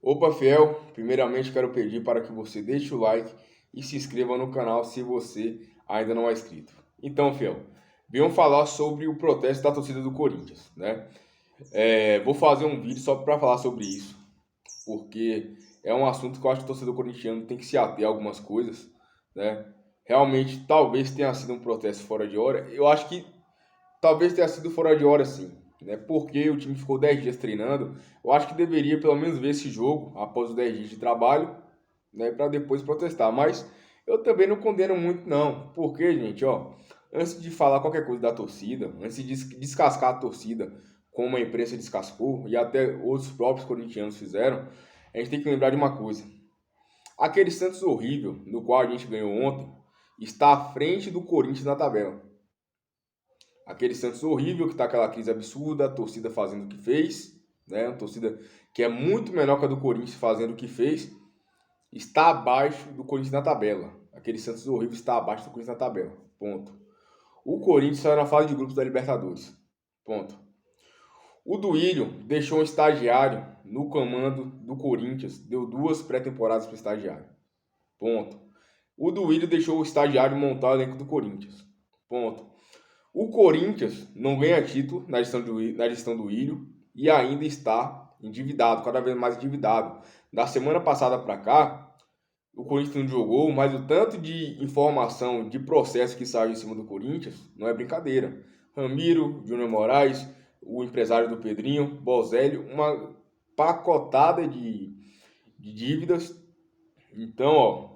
Opa, fiel! Primeiramente quero pedir para que você deixe o like e se inscreva no canal se você ainda não é inscrito. Então, fiel, venham falar sobre o protesto da torcida do Corinthians, né? Vou fazer um vídeo só para falar sobre isso, porque é um assunto que eu acho que o torcedor corintiano tem que se ater a algumas coisas, né? Realmente, talvez tenha sido um protesto fora de hora. Eu acho que talvez tenha sido fora de hora, sim, né? Porque o time ficou 10 dias treinando. Eu acho que deveria pelo menos ver esse jogo após os 10 dias de trabalho, né? Para depois protestar. Mas eu também não condeno muito, não. Porque, gente, ó, antes de falar qualquer coisa da torcida, antes de descascar a torcida, como a imprensa descascou e até outros próprios corintianos fizeram, a gente tem que lembrar de uma coisa. Aquele Santos horrível, no qual a gente ganhou ontem, está à frente do Corinthians na tabela. Aquele Santos horrível, que tá aquela crise absurda, a torcida fazendo o que fez, né? Uma torcida que é muito menor que a do Corinthians fazendo o que fez, está abaixo do Corinthians na tabela. Aquele Santos horrível está abaixo do Corinthians na tabela. Ponto. O Corinthians saiu na fase de grupos da Libertadores. Ponto. O Duílio deixou um estagiário no comando do Corinthians, deu 2 pré-temporadas para o estagiário. Ponto. O Duílio deixou o estagiário montar o elenco do Corinthians. Ponto. O Corinthians não ganha título na gestão do Ilho e ainda está endividado, cada vez mais endividado. Da semana passada para cá, o Corinthians não jogou, mas o tanto de informação, de processo que saiu em cima do Corinthians não é brincadeira. Ramiro, Júnior Moraes, o empresário do Pedrinho, Bozelli, uma pacotada de dívidas. Então, ó,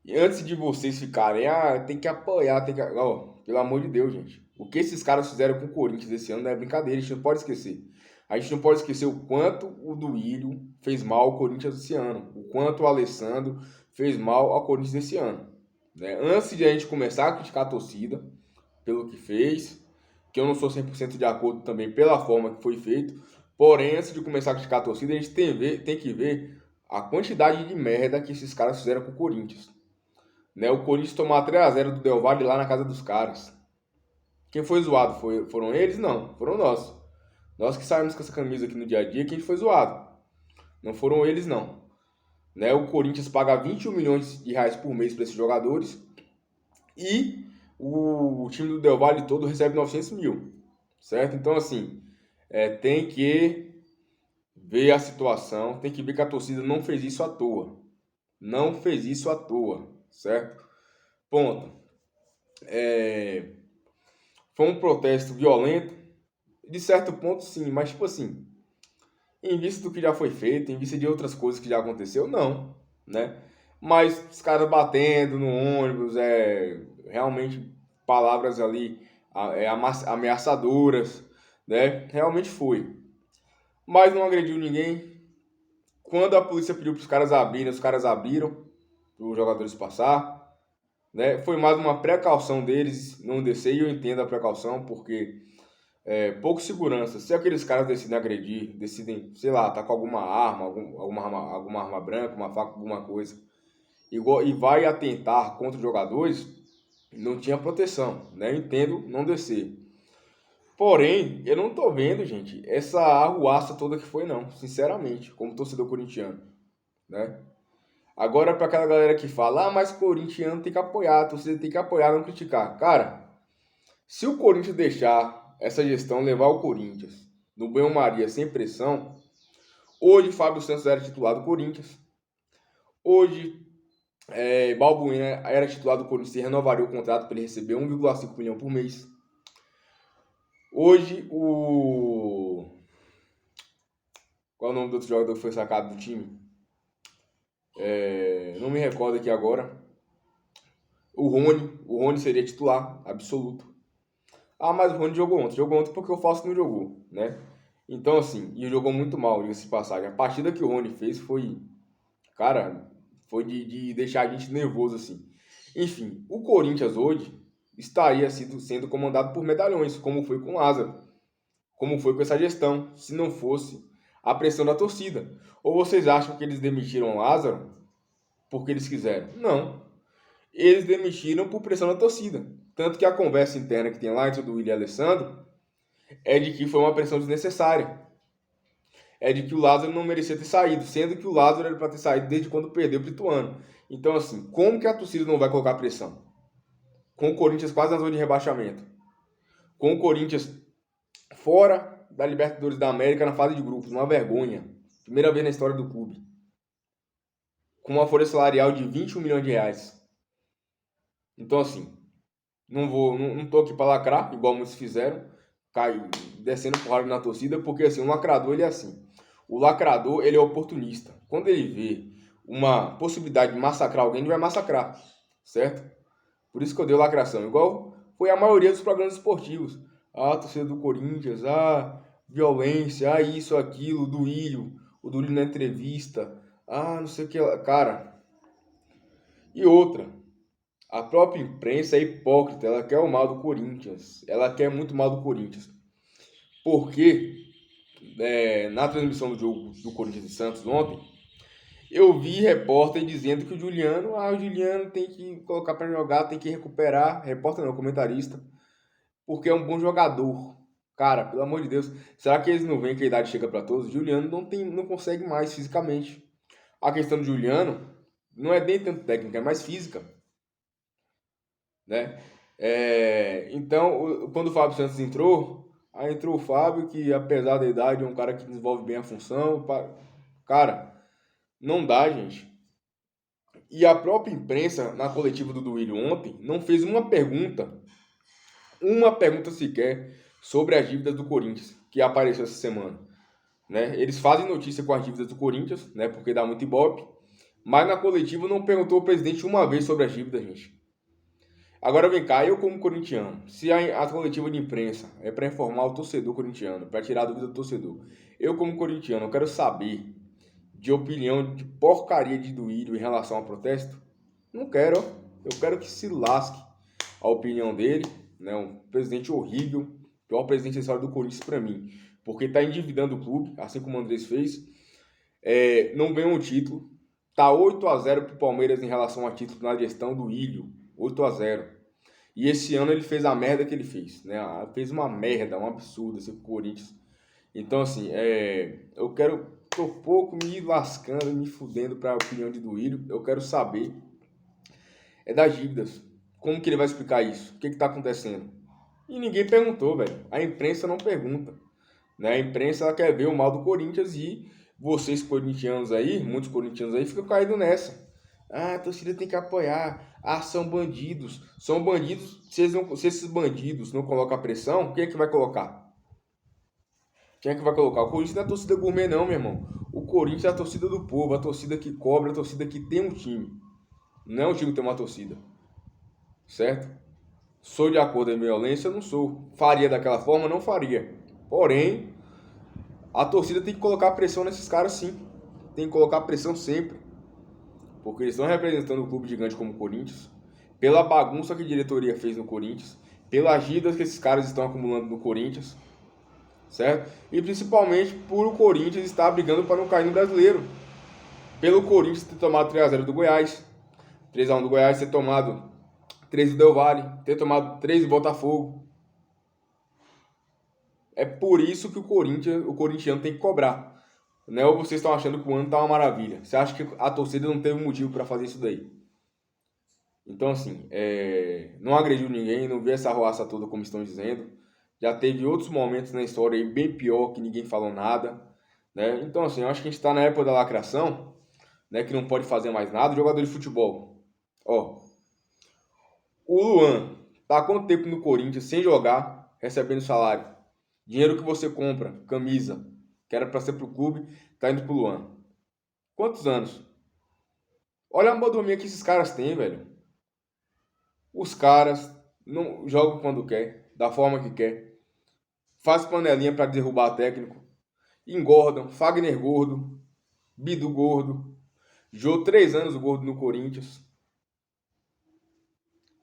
e antes de vocês ficarem, tem que apoiar, tem que. Ó, pelo amor de Deus, gente. O que esses caras fizeram com o Corinthians esse ano não é brincadeira, a gente não pode esquecer. A gente não pode esquecer o quanto o Duílio fez mal ao Corinthians esse ano. O quanto o Alessandro fez mal ao Corinthians esse ano. Né? Antes de a gente começar a criticar a torcida pelo que fez, que eu não sou 100% de acordo também pela forma que foi feito, porém, antes de começar a criticar a torcida, a gente tem que ver a quantidade de merda que esses caras fizeram com o Corinthians. Né? O Corinthians tomou 3-0 do Del Valle lá na casa dos caras. Quem foi zoado? Foram eles? Não, foram nós. Nós que saímos com essa camisa aqui no dia a dia, quem foi zoado? Não foram eles, não. Né? O Corinthians paga 21 milhões de reais por mês para esses jogadores e o time do Del Valle todo recebe 900 mil. Certo? Então, assim, tem que ver a situação, tem que ver que a torcida não fez isso à toa. Não fez isso à toa, certo? Ponto. Foi um protesto violento, de certo ponto sim, mas tipo assim, em vista do que já foi feito, em vista de outras coisas que já aconteceu, não, né? Mas os caras batendo no ônibus, realmente palavras ali ameaçadoras, né? Realmente foi. Mas não agrediu ninguém. Quando a polícia pediu para os caras abrirem, os caras abriram, para os jogadores passar, né? Foi mais uma precaução deles não descer, e eu entendo a precaução, porque pouco segurança. Se aqueles caras decidem agredir, decidem, sei lá, tá com alguma arma, alguma arma branca, uma faca, alguma coisa, e vai atentar contra os jogadores, não tinha proteção, né? Eu entendo não descer. Porém, eu não tô vendo, gente, essa arruaça toda que foi, não, sinceramente, como torcedor corintiano, né? Agora, para aquela galera que fala, mas corintiano tem que apoiar, a torcida tem que apoiar, não criticar. Cara, se o Corinthians deixar essa gestão levar o Corinthians no banho-maria sem pressão, hoje Fábio Santos era titular do Corinthians. Hoje Balbuena era titular do Corinthians e renovaria o contrato para ele receber 1,5 milhão por mês. Hoje o. Qual é o nome do outro jogador que foi sacado do time? Não me recordo aqui agora. O Rony seria titular absoluto. Ah, mas o Rony jogou ontem. Jogou ontem porque o Fausto não jogou, né? Então, assim, e jogou muito mal, diga-se de passagem. A partida que o Rony fez foi, cara, foi de deixar a gente nervoso, assim. Enfim, o Corinthians hoje estaria sendo comandado por medalhões, como foi com o Lázaro, como foi com essa gestão, se não fosse a pressão da torcida. Ou vocês acham que eles demitiram o Lázaro porque eles quiseram? Não. Eles demitiram por pressão da torcida. Tanto que a conversa interna que tem lá entre o Willian e o Alessandro é de que foi uma pressão desnecessária. é de que o Lázaro não merecia ter saído, sendo que o Lázaro era para ter saído desde quando perdeu para o Ituano. Então, assim, como que a torcida não vai colocar pressão? Com o Corinthians quase na zona de rebaixamento. Com o Corinthians fora da Libertadores da América na fase de grupos. Uma vergonha. Primeira vez na história do clube. Com uma folha salarial de 21 milhões de reais. Então, assim, não tô aqui para lacrar, igual muitos fizeram, descendo porrada na torcida, porque assim, o lacrador ele é assim. O lacrador, ele é oportunista. Quando ele vê uma possibilidade de massacrar alguém, ele vai massacrar, certo? Por isso que eu dei lacração. Igual foi a maioria dos programas esportivos. Ah, torcida do Corinthians, violência, isso, aquilo, o Duílio na entrevista, não sei o que lá. Cara, e outra, a própria imprensa é hipócrita, ela quer o mal do Corinthians, ela quer muito mal do Corinthians. Porque na transmissão do jogo do Corinthians e Santos ontem, eu vi repórter dizendo que o Juliano tem que colocar para jogar, tem que recuperar, repórter não, comentarista, porque é um bom jogador. Cara, pelo amor de Deus, será que eles não veem que a idade chega para todos? Juliano não consegue mais fisicamente. A questão do Juliano não é nem tanto técnica, é mais física, né? Então, quando o Fábio Santos entrou, aí entrou o Fábio, que apesar da idade é um cara que desenvolve bem a função. Cara, não dá, gente. E a própria imprensa, na coletiva do Duílio ontem, não fez uma pergunta sequer, sobre as dívidas do Corinthians, que apareceu essa semana. Né? Eles fazem notícia com as dívidas do Corinthians, né? Porque dá muito ibope, mas na coletiva não perguntou ao presidente uma vez sobre as dívidas, gente. Agora vem cá, eu como corintiano, se a coletiva de imprensa é para informar o torcedor corintiano, para tirar a dúvida do torcedor, eu como corintiano, eu quero saber de opinião de porcaria de Duílio em relação ao protesto? Não quero, eu quero que se lasque a opinião dele, né? Um presidente horrível, pior presidente da história do Corinthians para mim, porque está endividando o clube, assim como o Andrés fez, não ganhou um título, tá 8-0 pro Palmeiras em relação a título na gestão do Ilho, 8-0. E esse ano ele fez a merda que ele fez, né? Fez uma merda, um absurdo esse Corinthians. Então, assim, tô pouco me lascando, me fudendo para a opinião de Duílio. Eu quero saber das dívidas. Como que ele vai explicar isso? O que tá acontecendo? E ninguém perguntou, velho. A imprensa não pergunta, né? A imprensa ela quer ver o mal do Corinthians e vocês corintianos aí, muitos corintianos aí, ficam caindo nessa. A torcida tem que apoiar. São bandidos. São bandidos. Se esses bandidos não colocam a pressão, quem é que vai colocar? Quem é que vai colocar? O Corinthians não é a torcida gourmet, não, meu irmão. O Corinthians é a torcida do povo, a torcida que cobra, a torcida que tem um time. Não é um time que tem uma torcida. Certo? Sou de acordo com a violência? Não sou. Faria daquela forma? Não faria. Porém, a torcida tem que colocar pressão nesses caras, sim. Tem que colocar pressão sempre. Porque eles estão representando um clube gigante como o Corinthians, pela bagunça que a diretoria fez no Corinthians, pelas dívidas que esses caras estão acumulando no Corinthians, certo? E principalmente por o Corinthians estar brigando para não cair no Brasileiro. Pelo Corinthians ter tomado 3-0 do Goiás, 3-1 do Goiás, ter tomado 3 do Del Valle, ter tomado 3 do Botafogo. É por isso que o corintiano tem que cobrar. Né? Ou vocês estão achando que o ano tá uma maravilha? Você acha que a torcida não teve motivo para fazer isso daí? Então, assim, não agrediu ninguém, não viu essa arruaça toda como estão dizendo. Já teve outros momentos na história aí bem pior que ninguém falou nada. Né? Então, assim, eu acho que a gente está na época da lacração, né, que não pode fazer mais nada. Jogador de futebol. Ó, o Luan tá há quanto tempo no Corinthians sem jogar, recebendo salário? Dinheiro que você compra, camisa, que era para ser pro clube, tá indo pro Luan. Quantos anos? Olha a mordomia que esses caras têm, velho. Os caras não jogam quando quer, da forma que quer. Faz panelinha para derrubar técnico. Engordam. Fagner gordo. Bidu gordo. Jô 3 anos gordo no Corinthians.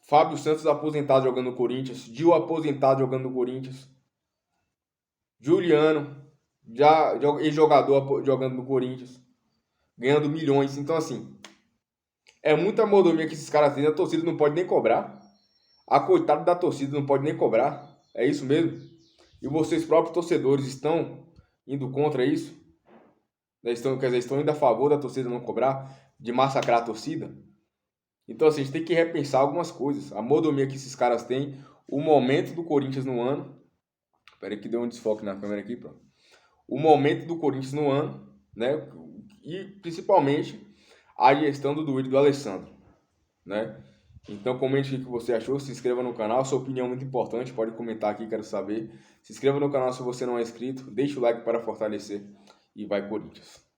Fábio Santos aposentado jogando no Corinthians. Gil aposentado jogando no Corinthians. Juliano, já ex-jogador jogando no Corinthians, ganhando milhões. Então, assim, é muita mordomia que esses caras têm. A torcida não pode nem cobrar. A coitada da torcida não pode nem cobrar. É isso mesmo? E vocês próprios torcedores estão indo contra isso? né? Quer dizer, estão indo a favor da torcida não cobrar, de massacrar a torcida. Então, assim, a gente tem que repensar algumas coisas. A mordomia que esses caras têm, o momento do Corinthians no ano. Espera aí que deu um desfoque na câmera aqui, pronto. O momento do Corinthians no ano, né? E principalmente a gestão do Duílio e do Alessandro, né? Então comente o que você achou, se inscreva no canal, sua opinião é muito importante, pode comentar aqui, quero saber. Se inscreva no canal se você não é inscrito, deixe o like para fortalecer e vai Corinthians!